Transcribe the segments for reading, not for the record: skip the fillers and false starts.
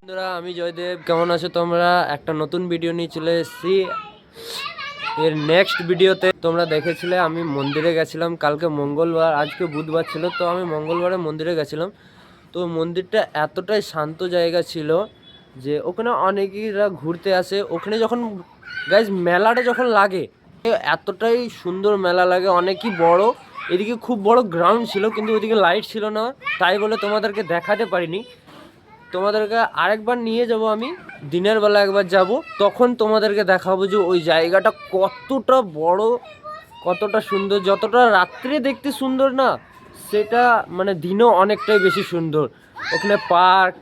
বন্ধুরা, আমি জয়দেব। কেমন আছো তোমরা? একটা নতুন ভিডিও নিয়ে চলে এসেছি। এর নেক্সট ভিডিওতে তোমরা দেখেছিলে আমি মন্দিরে গেছিলাম কালকে মঙ্গলবার, আজকে বুধবার ছিল, তো আমি মঙ্গলবারে মন্দিরে গেছিলাম। তো মন্দিরটা এতটাই শান্ত জায়গা ছিল যে ওখানে অনেকেরা ঘুরতে আসে। ওখানে যখন গাইজ মেলাটা যখন লাগে, এতটাই সুন্দর মেলা লাগে, অনেকই বড়। এদিকে খুব বড় গ্রাউন্ড ছিল, কিন্তু ওইদিকে লাইট ছিল না, তাই বলে তোমাদেরকে দেখাতে পারিনি। তোমাদেরকে আরেকবার নিয়ে যাব, আমি দিনের বেলা একবার যাব, তখন তোমাদেরকে দেখাবো যে ওই জায়গাটা কতটা বড়, কতটা সুন্দর। যতটা রাত্রে দেখতে সুন্দর না, সেটা মানে দিনও অনেকটাই বেশি সুন্দর। ওখানে পার্ক,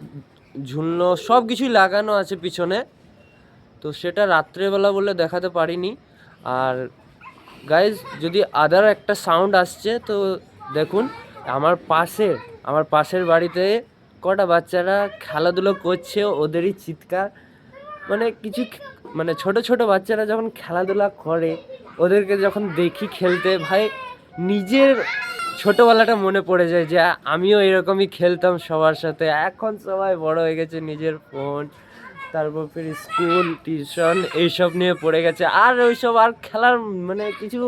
ঝুলনো সব কিছুই লাগানো আছে পিছনে, তো সেটা রাত্রেবেলা বলে দেখাতে পারিনি। আর গাইজ, যদি আদার একটা সাউন্ড আসছে তো দেখুন, আমার পাশের বাড়িতে কটা বাচ্চারা খেলাধুলো করছে, ওদেরই চিৎকার। মানে ছোট ছোট বাচ্চারা যখন খেলাধুলা করে, ওদেরকে যখন দেখি খেলতে, ভাই নিজের ছোটোবেলাটা মনে পড়ে যায় যে আমিও এরকমই খেলতাম সবার সাথে। এখন সবাই বড় হয়ে গেছে, নিজের ফোন, তারপর ফির স্কুল, টিউশন এইসব নিয়ে পড়ে গেছে। আর ওইসব আর খেলার মানে কিছু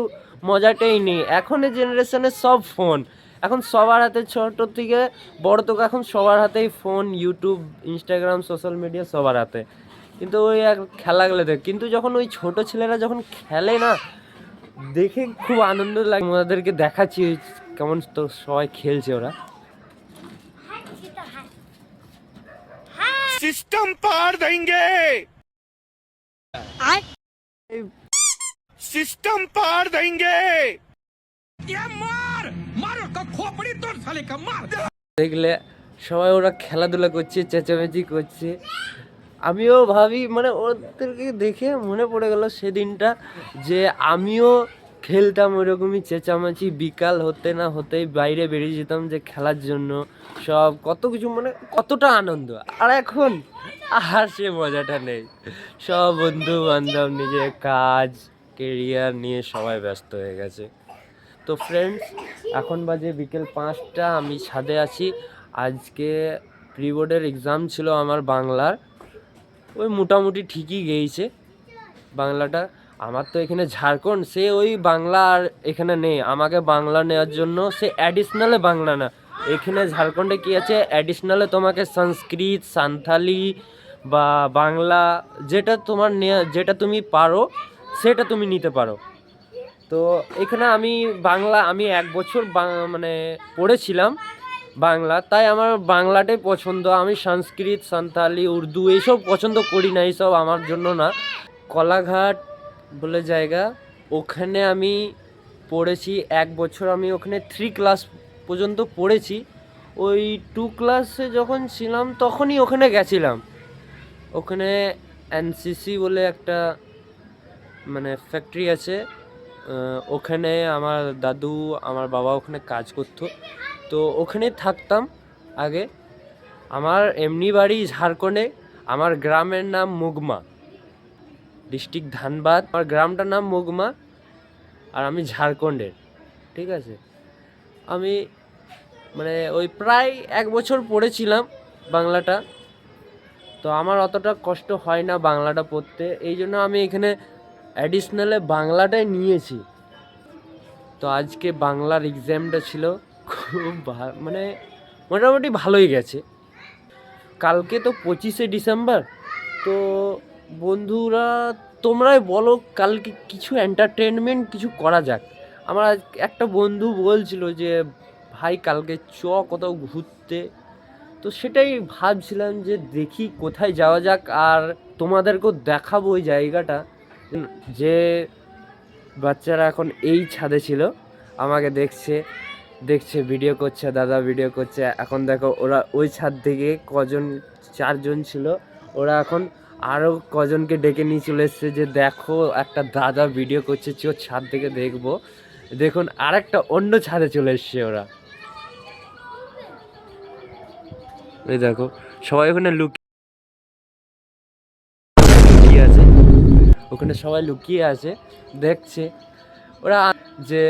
মজাটাই নেই। এখনের জেনারেশনে সব ফোন, এখন সবার হাতে, ছোট থেকে বড় তো এখন সবার হাতেই phone, YouTube, Instagram, social media সবার হাতে। কিন্তু ওই এক খেলাগুলো দেখ, কিন্তু যখন ওই ছোট ছেলেরা যখন খেলে না, দেখে খুব আনন্দ লাগে। ওদেরকে দেখাচ্ছি কেমন তো সবাই খেলছে ওরা। सिस्टम पार देंगे सिस्टम पार देंगे ये मार मार का खोपड़ी तोड़ साले का मार। দেখলে সবাই ওরা খেলাধুলা করছে, চেঁচামেচি করছে। আমিও ভাবি, মানে ওদেরকে দেখে মনে পড়ে গেল সেদিনটা, যে আমিও খেলতাম ওইরকমই চেঁচামেচি। বিকাল হতে না হতেই বাইরে বেরিয়ে যেতাম যে খেলার জন্য। সব কত কিছু, মানে কতটা আনন্দ। আর এখন আর সে মজাটা নেই। সব বন্ধু বান্ধব নিজের কাজ, কেরিয়ার নিয়ে সবাই ব্যস্ত হয়ে গেছে। তো ফ্রেন্ডস, এখন বাজে বিকেল 5টা, আমি ছাদে আছি। আজকে প্রি বোর্ডের এক্সাম ছিল আমার বাংলার। ওই মোটামুটি ঠিকই গেইছে বাংলাটা। আমার তো এখানে ঝাড়খণ্ড, সে ওই বাংলা আর এখানে নেই। আমাকে বাংলা নেওয়ার জন্য সে অ্যাডিশনালে বাংলা না, এখানে ঝাড়খণ্ডে কী আছে, অ্যাডিশনালে তোমাকে সংস্কৃত, সান্থালি বা বাংলা, যেটা তোমার নেওয়া, যেটা তুমি পারো সেটা তুমি নিতে পারো। তো এখানে আমি 1 বছর মানে পড়েছিলাম বাংলা, তাই আমার বাংলাটাই পছন্দ। আমি সংস্কৃত, সান্তালি, উর্দু এইসব পছন্দ করি না, এইসব আমার জন্য না। কলাঘাট বলে জায়গা, ওখানে আমি পড়েছি 1 বছর। আমি ওখানে 3 ক্লাস পর্যন্ত পড়েছি। ওই 2 ক্লাসে যখন ছিলাম তখনই ওখানে গেছিলাম। ওখানে এনসিসি বলে একটা মানে ফ্যাক্টরি আছে, ওখানে আমার দাদু, আমার বাবা ওখানে কাজ করতো, তো ওখানে থাকতাম আগে। আমার এমনি বাড়ি ঝাড়খণ্ডে। আমার গ্রামের নাম মুগমা, ডিস্ট্রিক্ট ধানবাদ। আমার গ্রামটার নাম মুগমা, আর আমি ঝাড়খণ্ডের। ঠিক আছে, আমি মানে ওই প্রায় 1 বছর পড়েছিলাম বাংলাটা, তো আমার অতটা কষ্ট হয় না বাংলাটা পড়তে, এই জন্য আমি এখানে অ্যাডিশনালে বাংলাটাই নিয়েছি। তো আজকে বাংলার এক্সামটা ছিল, খুব মানে মোটামুটি ভালোই গেছে। কালকে তো 25শে ডিসেম্বর। তো বন্ধুরা, তোমরাই বলো কালকে কিছু এন্টারটেনমেন্ট কিছু করা যাক। আমার একটা বন্ধু বলছিল যে ভাই কালকে কোথাও ঘুরতে, তো সেটাই ভাবছিলাম যে দেখি কোথায় যাওয়া যাক, আর তোমাদেরকেও দেখাবো ওই জায়গাটা। যে বাচ্চারা এখন এই ছাদে ছিল, আমাকে দেখছে ভিডিও করছে, দাদা ভিডিও করছে। এখন দেখো ওরা ওই ছাদ থেকে কজন, 4জন ছিল, ওরা এখন আরও কজনকে ডেকে নিয়ে চলে এসছে যে দেখো একটা দাদা ভিডিও করছে, চোর ছাদ থেকে দেখবো। দেখুন আরেকটা অন্য ছাদে চলে এসছে ওরা। এই দেখো সবাই ওখানে লুকিয়ে আছে, ওখানে সবাই লুকিয়ে আছে, দেখছে ওরা যে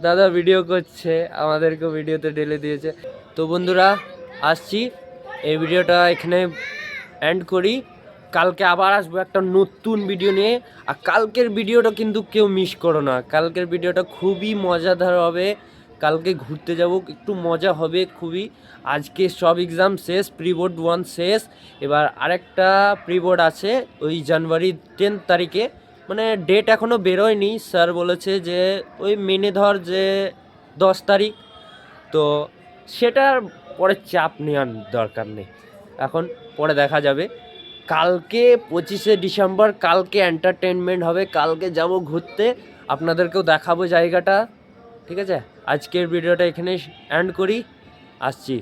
দাদা ভিডিও করছে, আমাদেরকেও ভিডিওতে ঢেলে দিয়েছে। তো বন্ধুরা, আসছি, এই ভিডিওটা এখানে এন্ড করি। কালকে আবার আসবো একটা নতুন ভিডিও নিয়ে। আর কালকের ভিডিওটা কিন্তু কেউ মিস করো না, কালকের ভিডিওটা খুবই মজাদার হবে। কালকে ঘুরতে যাব, একটু মজা হবে খুবই। আজকে সব এক্সাম শেষ, প্রি বোর্ড 1 শেষ, এবার আরেকটা প্রি বোর্ড আছে ওই জানুয়ারি 10 তারিখে, মানে ডেট এখনও বেরোয়নি। স্যার বলেছে যে ওই মেনে ধর যে 10 তারিখ, তো সেটার পরে চাপ নেওয়ার দরকার নেই, এখন পরে দেখা যাবে। কালকে 25শে ডিসেম্বর, কালকে এন্টারটেনমেন্ট হবে, কালকে যাব ঘুরতে, আপনাদেরকেও দেখাবো জায়গাটা। ঠিক আছে, আজকের ভিডিওটা এখানে এন্ড করি, আসছি।